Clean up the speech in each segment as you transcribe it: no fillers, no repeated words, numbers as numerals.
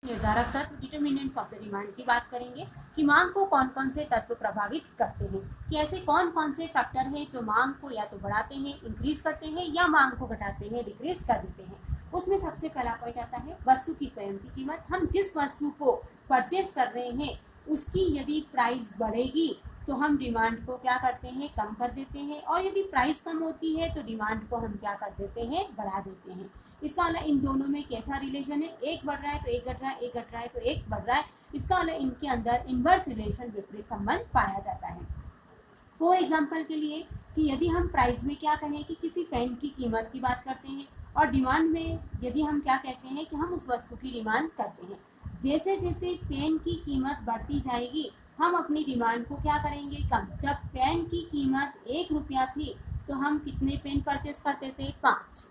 निर्धारक तत्व determinant of the demand की बात करेंगे कि मांग को कौन कौन से तत्व प्रभावित करते हैं, कि ऐसे कौन कौन से फैक्टर हैं जो मांग को या तो बढ़ाते हैं, इंक्रीज करते हैं, या मांग को घटाते हैं, डिक्रीज कर देते हैं। उसमें सबसे पहला पॉइंट आता है वस्तु की स्वयं की कीमत। हम जिस वस्तु को परचेज कर रहे हैं उसकी यदि प्राइस बढ़ेगी तो हम डिमांड को क्या करते हैं, कम कर देते हैं, और यदि प्राइस कम होती है तो डिमांड को हम क्या कर देते हैं, बढ़ा देते हैं। इसका मतलब इन दोनों में कैसा रिलेशन है, एक बढ़ रहा है तो एक घट रहा है, एक घट रहा है तो एक बढ़ रहा है। इसका मतलब इनके अंदर इन्वर्स रिलेशन, विपरीत संबंध पाया जाता है। फॉर एग्जाम्पल के लिए कि यदि हम प्राइस में क्या कहें कि किसी पेन की कीमत की बात करते हैं, और डिमांड में यदि हम क्या कहते हैं कि हम उस वस्तु की डिमांड करते हैं। जैसे जैसे पेन की कीमत बढ़ती जाएगी हम अपनी डिमांड को क्या करेंगे, कम। जब पेन की कीमत 1 रुपया थी तो हम कितने पेन परचेस करते थे, 5।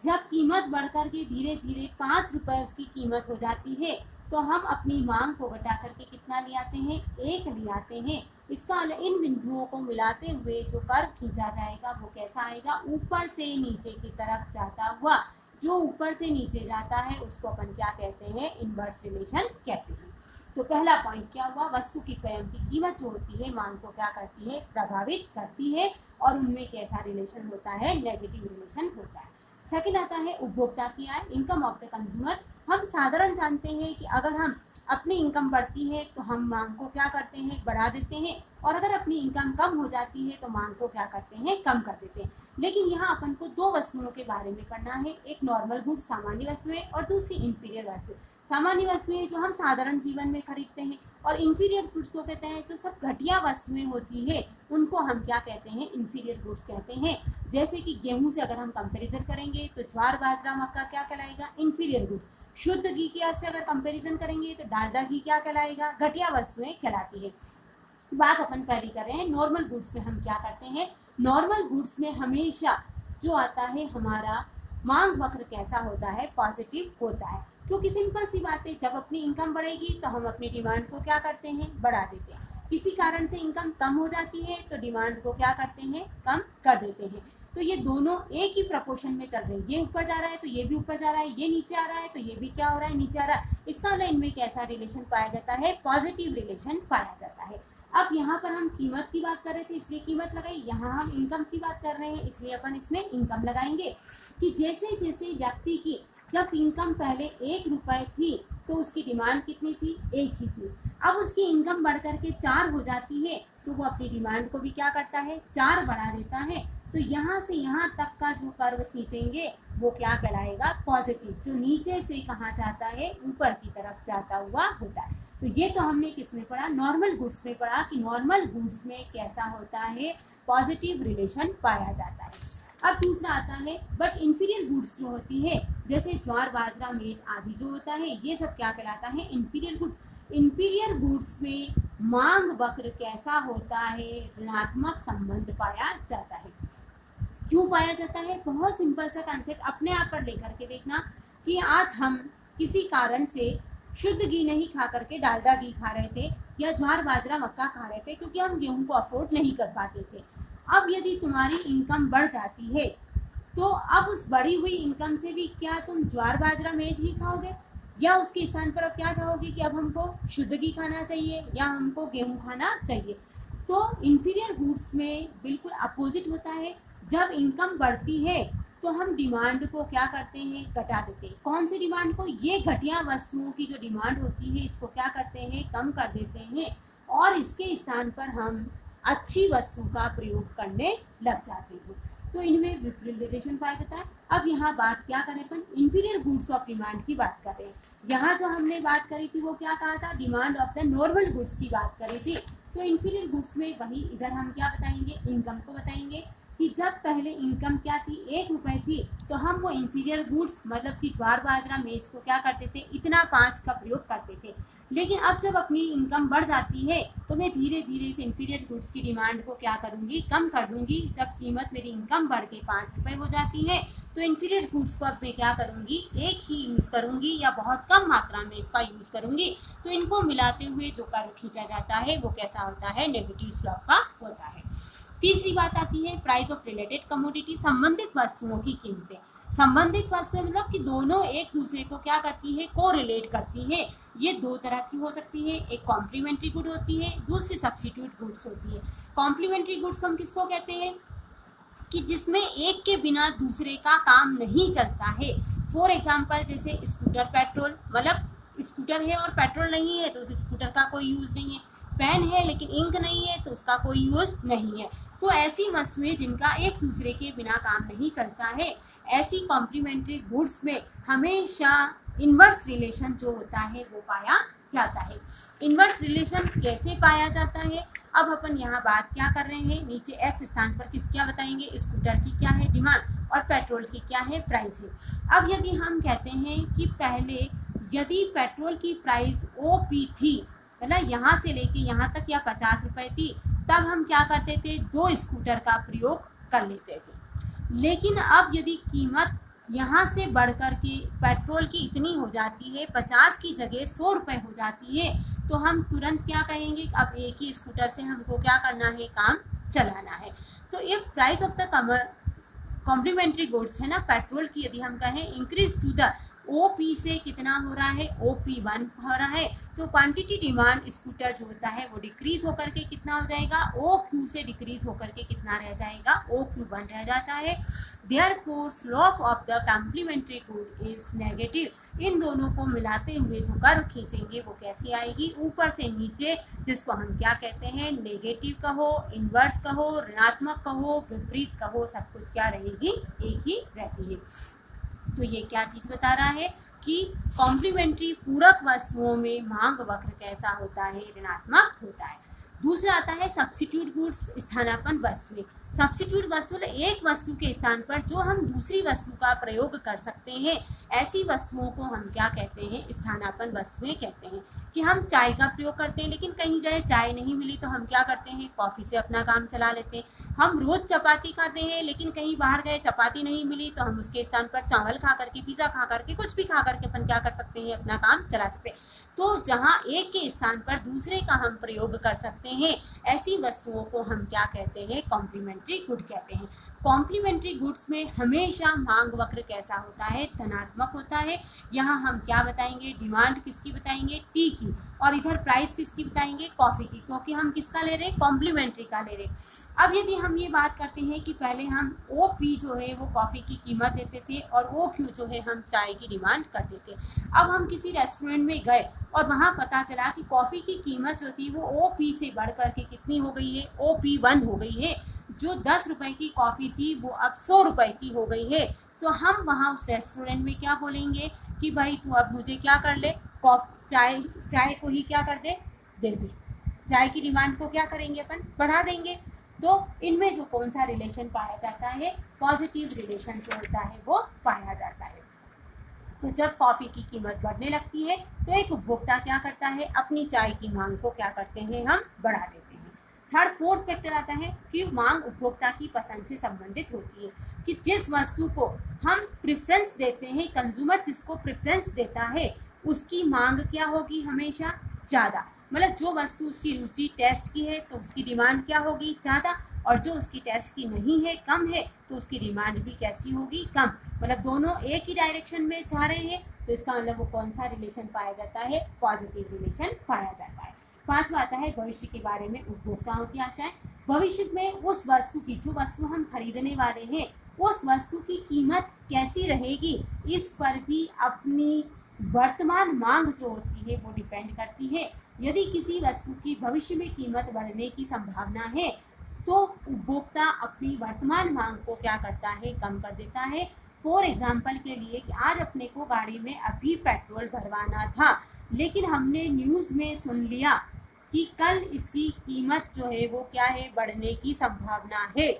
जब कीमत बढ़कर के धीरे धीरे 5 रुपये उसकी कीमत हो जाती है तो हम अपनी मांग को घटा करके कितना ले आते हैं, 1 ले आते हैं। इसका इन बिंदुओं को मिलाते हुए जो कर्व खींचा जाएगा वो कैसा आएगा, ऊपर से नीचे की तरफ जाता हुआ। जो ऊपर से नीचे जाता है उसको अपन क्या कहते हैं, इनवर्स रिलेशन कहते हैं। तो पहला पॉइंट क्या हुआ, वस्तु की स्वयं की कीमत जो होती है मांग को क्या करती है, प्रभावित करती है, और उनमें कैसा रिलेशन होता है, नेगेटिव रिलेशन होता है। सेकंड आता है उपभोक्ता की आय, इनकम ऑफ द कंज्यूमर। हम साधारण जानते हैं कि अगर हम अपनी इनकम बढ़ती है तो हम मांग को क्या करते हैं, बढ़ा देते हैं, और अगर अपनी इनकम कम हो जाती है तो मांग को क्या करते हैं, कम कर देते हैं। लेकिन यहाँ अपन को 2 वस्तुओं के बारे में पढ़ना है, एक नॉर्मल गुड्स सामान्य वस्तुएं और दूसरी इंफीरियर वस्तु। सामान्य वस्तुएं जो हम साधारण जीवन में खरीदते हैं, और इंफीरियर गुड्स को कहते हैं जो सब घटिया वस्तुएं होती है उनको हम क्या कहते हैं, इंफीरियर गुड्स कहते हैं। जैसे कि गेहूं से अगर हम कंपैरिजन करेंगे तो ज्वार बाजरा मक्का क्या कहलाएगा, इंफीरियर गुड। शुद्ध घी की से अगर कंपैरिजन करेंगे तो डालडा घी क्या कहलाएगा, घटिया वस्तुएं कहलाती है। बात अपन पहली कर रहे हैं नॉर्मल गुड्स में। हम क्या करते हैं, नॉर्मल गुड्स में हमेशा जो आता है हमारा मांग वक्र कैसा होता है, पॉजिटिव होता है। क्योंकि सिंपल सी बात है, जब अपनी इनकम बढ़ेगी तो हम अपनी डिमांड को क्या करते हैं, बढ़ा देते हैं। किसी कारण से इनकम कम हो जाती है तो डिमांड को क्या करते हैं, कम कर देते हैं। तो ये दोनों एक ही प्रपोर्शन में चल रहे हैं, ये ऊपर जा रहा है तो ये भी ऊपर जा रहा है, ये नीचे आ रहा है तो ये भी क्या हो रहा है, नीचे आ रहा है। इसका मतलब इनमें कैसा रिलेशन पाया जाता है, पॉजिटिव रिलेशन पाया जाता है। अब यहाँ पर हम कीमत की बात कर रहे थे इसलिए कीमत लगाई, यहाँ हम इनकम की बात कर रहे हैं इसलिए अपन इसमें इनकम लगाएंगे। कि जैसे जैसे व्यक्ति की जब इनकम पहले 1 रुपये थी तो उसकी डिमांड कितनी थी, 1 ही थी। अब उसकी इनकम बढ़ करके 4 हो जाती है तो वो अपनी डिमांड को भी क्या करता है, 4 बढ़ा देता है। तो यहाँ से यहाँ तक का जो कर्व खींचेंगे वो क्या कहलाएगा, पॉजिटिव। जो नीचे से कहाँ जाता है, ऊपर की तरफ जाता हुआ होता है। तो ये तो हमने किसमें पढ़ा, नॉर्मल गुड्स में पढ़ा कि नॉर्मल गुड्स में कैसा होता है, पॉजिटिव रिलेशन पाया जाता है। अब दूसरा आता है बट इंफीरियर गुड्स जो होती है, जैसे ज्वार बाजरा मेज आदि जो होता है, ये सब क्या कहलाता है, इंफीरियर गुड्स। इंफीरियर गुड्स में मांग वक्र कैसा होता है, ऋणात्मक संबंध पाया जाता है। क्यों पाया जाता है, बहुत सिंपल सा कॉन्सेप्ट अपने आप पर लेकर के देखना कि आज हम किसी कारण से शुद्ध घी नहीं खा करके डालडा घी खा रहे थे, या ज्वार बाजरा मक्का खा रहे थे क्योंकि हम गेहूं को अफोर्ड नहीं कर पाते थे। अब यदि तुम्हारी इनकम बढ़ जाती है तो अब उस बढ़ी हुई इनकम से भी क्या तुम ज्वार बाजरा मेज ही खाओगे, या उसके स्थान पर अब क्या चाहोगे कि अब हमको शुद्ध घी खाना चाहिए या हमको गेहूं खाना चाहिए। तो इंफीरियर गुड्स में बिल्कुल अपोजिट होता है। जब इनकम बढ़ती है तो हम डिमांड को क्या करते हैं, घटा देते हैं। कौन सी डिमांड को, ये घटिया वस्तुओं की जो डिमांड होती है इसको क्या करते हैं, कम कर देते हैं, और इसके स्थान पर हम अच्छी वस्तु का प्रयोग करने लग जाते हैं। तो इनमें विपरीत रिलेशन पाया जाता है। अब यहाँ बात क्या करें अपन, इंफीरियर गुड्स ऑफ डिमांड की बात कर रहे हैं। यहाँ जो हमने बात करी थी वो क्या कहा था, demand of the normal goods की बात करी थी। तो इंफीरियर गुड्स में वही इधर हम क्या बताएंगे, इनकम को बताएंगे कि जब पहले इनकम क्या थी, 1 रुपये थी, तो हम वो इंफीरियर गुड्स मतलब कि ज्वार बाजरा मेज को क्या करते थे, इतना 5 का प्रयोग करते थे। लेकिन अब जब अपनी इनकम बढ़ जाती है तो मैं धीरे धीरे इस इंफीरियर गुड्स की डिमांड को क्या करूँगी, कम कर दूँगी। जब कीमत मेरी इनकम बढ़ के 5 रुपये हो जाती है तो इंफीरियर गुड्स को अब मैं क्या करूँगी, एक ही यूज़ करूँगी या बहुत कम मात्रा में इसका यूज़ करूँगी। तो इनको मिलाते हुए जो कर्व खींचा जाता है वो कैसा होता है, नेगेटिव स्लॉप का होता है। तीसरी बात आती है प्राइस ऑफ रिलेटेड कमोडिटी, संबंधित वस्तुओं की कीमतें। संबंधित वस्तुएं मतलब कि दोनों एक दूसरे को क्या करती है, को रिलेट करती है। ये दो तरह की हो सकती है, एक कॉम्प्लीमेंट्री गुड होती है, दूसरी सब्स्टिट्यूट गुड्स होती है। कॉम्प्लीमेंट्री गुड्स हम किसको कहते हैं कि जिसमें एक के बिना दूसरे का काम नहीं चलता है। फॉर एग्जाम्पल जैसे स्कूटर पेट्रोल, मतलब स्कूटर है और पेट्रोल नहीं है तो उस स्कूटर का कोई यूज़ नहीं है। पेन है लेकिन इंक नहीं है तो उसका कोई यूज़ नहीं है। तो ऐसी वस्तुएं जिनका एक दूसरे के बिना काम नहीं चलता है, ऐसी कॉम्प्लीमेंट्री गुड्स में हमेशा इन्वर्स रिलेशन जो होता है वो पाया जाता है। इन्वर्स रिलेशन कैसे पाया जाता है, अब अपन यहाँ बात क्या कर रहे हैं, नीचे एक्स स्थान पर किस क्या बताएंगे, स्कूटर की क्या है डिमांड और पेट्रोल की क्या है प्राइस है। अब यदि हम कहते हैं कि पहले यदि पेट्रोल की प्राइस OP थी, मतलब यहाँ से लेके यहाँ तक या 50 रुपये थी, तब हम क्या करते थे, 2 स्कूटर का प्रयोग कर लेते थे। लेकिन अब यदि कीमत यहाँ से बढ़कर के पेट्रोल की इतनी हो जाती है, 50 की जगह 100 रुपये हो जाती है, तो हम तुरंत क्या कहेंगे, अब एक ही स्कूटर से हमको क्या करना है, काम चलाना है। तो if price of the complementary goods है ना पेट्रोल की, यदि हम कहें इंक्रीज टू द OP से कितना हो रहा है, OP1 हो रहा है, तो क्वांटिटी डिमांड स्कूटर जो होता है वो डिक्रीज होकर के कितना हो जाएगा, OQ से डिक्रीज होकर के कितना रह जाएगा, OQ1 रह जाता है। Therefore slope of the complementary good is negative. इन दोनों को मिलाते हुए जो कर्व खींचेंगे वो कैसी आएगी, ऊपर से नीचे, जिसको हम क्या कहते हैं, नेगेटिव कहो, इन्वर्स कहो, ऋणात्मक कहो, विपरीत कहो, सब कुछ क्या रहेगी, एक ही रहती है। तो ये क्या चीज़ बता रहा है कि कॉम्प्लीमेंट्री पूरक वस्तुओं में मांग वक्र कैसा होता है, ऋणात्मक होता है। दूसरा आता है सब्स्टिट्यूट गुड्स, स्थानापन्न वस्तुएं। सब्स्टिट्यूट वस्तु एक वस्तु के स्थान पर जो हम दूसरी वस्तु का प्रयोग कर सकते हैं, ऐसी वस्तुओं को हम क्या कहते हैं, स्थानापन्न वस्तुएं कहते हैं। कि हम चाय का प्रयोग करते हैं लेकिन कहीं गए चाय नहीं मिली तो हम क्या करते हैं, कॉफ़ी से अपना काम चला लेते हैं। हम रोज़ चपाती खाते हैं लेकिन कहीं बाहर गए चपाती नहीं मिली तो हम उसके स्थान पर चावल खा करके, पिज़्ज़ा खा करके, कुछ भी खा करके अपन क्या कर सकते हैं, अपना काम चला सकते हैं। तो जहाँ एक के स्थान पर दूसरे का हम प्रयोग कर सकते हैं, ऐसी वस्तुओं को हम क्या कहते हैं, कॉम्प्लीमेंट्री गुड कहते हैं। कॉम्प्लीमेंट्री गुड्स में हमेशा मांग वक्र कैसा होता है, धनात्मक होता है। यहाँ हम क्या बताएंगे, डिमांड किसकी बताएंगे, टी की, और इधर प्राइस किसकी बताएंगे, कॉफ़ी की, क्योंकि हम किसका ले रहे हैं, कॉम्प्लीमेंट्री का ले रहे हैं। अब यदि हम ये बात करते हैं कि पहले हम OP जो है वो कॉफ़ी की कीमत देते थे और OQ जो है हम चाय की डिमांड करते थे। अब हम किसी रेस्टोरेंट में गए और वहाँ पता चला कि कॉफ़ी की कीमत जो थी वो OP से बढ़ कर के कितनी हो गई है, OP1 हो गई है। जो 10 रुपए की कॉफ़ी थी वो अब 100 रुपए की हो गई है। तो हम वहाँ उस रेस्टोरेंट में क्या बोलेंगे कि भाई तू अब मुझे क्या कर ले, चाय को ही क्या कर दे दे। चाय की डिमांड को क्या करेंगे, अपन बढ़ा देंगे। तो इनमें जो कौन सा रिलेशन पाया जाता है, पॉजिटिव रिलेशन जो होता है वो पाया जाता है। तो जब कॉफ़ी की कीमत बढ़ने लगती है तो एक उपभोक्ता क्या करता है, अपनी चाय की मांग को क्या करते हैं, हम बढ़ा देते हैं। थर्ड फोर्थ फैक्टर आता है कि मांग उपभोक्ता की पसंद से संबंधित होती है, कि जिस वस्तु को हम प्रेफरेंस देते हैं, कंज्यूमर जिसको प्रेफरेंस देता है उसकी मांग क्या होगी, हमेशा ज़्यादा। मतलब जो वस्तु उसकी रुचि टेस्ट की है तो उसकी डिमांड क्या होगी, ज़्यादा, और जो उसकी टेस्ट की नहीं है, कम है, तो उसकी डिमांड भी कैसी होगी, कम। मतलब दोनों एक ही डायरेक्शन में जा रहे हैं, तो इसका मतलब वो कौन सा रिलेशन पाया जाता है, पॉजिटिव रिलेशन पाया जाता है। पांचवा आता है भविष्य के बारे में उपभोक्ताओं की आशाएं। भविष्य में उस वस्तु की, जो वस्तु हम खरीदने वाले हैं, उस वस्तु की कीमत कैसी रहेगी, इस पर भी अपनी वर्तमान मांग जो होती है वो डिपेंड करती है। यदि किसी वस्तु की भविष्य में कीमत बढ़ने की संभावना है तो उपभोक्ता अपनी वर्तमान मांग को क्या करता है, कम कर देता है। फॉर एग्जाम्पल के लिए कि आज अपने को गाड़ी में अभी पेट्रोल भरवाना था, लेकिन हमने न्यूज़ में सुन लिया कि कल इसकी कीमत जो है वो क्या है, बढ़ने की संभावना है।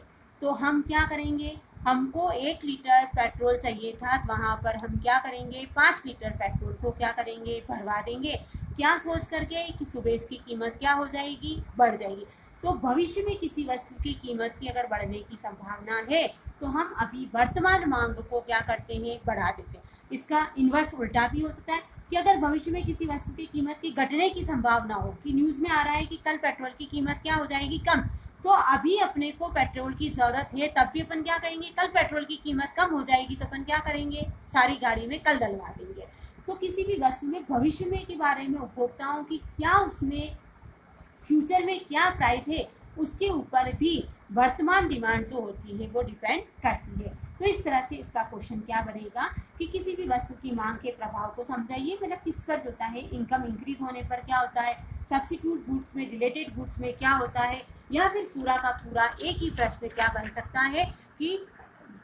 तो हम क्या करेंगे, हमको 1 लीटर पेट्रोल चाहिए था, वहाँ पर हम क्या करेंगे, 5 लीटर पेट्रोल को क्या करेंगे, भरवा देंगे। क्या सोच करके कि सुबह इसकी कीमत क्या हो जाएगी, बढ़ जाएगी। तो भविष्य में किसी वस्तु की कीमत की अगर बढ़ने की संभावना है तो हम अभी वर्तमान मांग को क्या करते हैं, बढ़ा देते हैं। इसका इन्वर्स उल्टा भी हो सकता है कि अगर भविष्य में किसी वस्तु की कीमत की घटने की संभावना हो, कि न्यूज़ में आ रहा है कि कल पेट्रोल की कीमत क्या हो जाएगी, कम, तो अभी अपने को पेट्रोल की ज़रूरत है, तब भी अपन क्या करेंगे, कल पेट्रोल की कीमत कम हो जाएगी तो अपन क्या करेंगे, सारी गाड़ी में कल डलवा देंगे। तो किसी भी वस्तु में भविष्य में के बारे में उपभोक्ताओं की क्या उसमें फ्यूचर में क्या प्राइस है, उसके ऊपर भी वर्तमान डिमांड जो होती है वो डिपेंड करती है। तो इस तरह से इसका क्वेश्चन क्या बनेगा कि किसी भी वस्तु की मांग के प्रभाव को समझाइए। मतलब किस पर होता है, इनकम इंक्रीज होने पर क्या होता है, सब्स्टिट्यूट गुड्स में, रिलेटेड गुड्स में क्या होता है, या फिर पूरा का पूरा एक ही प्रश्न क्या बन सकता है कि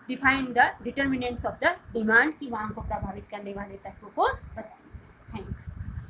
define the determinants of the demand, की मांग को प्रभावित करने वाले तत्वों को बताइए।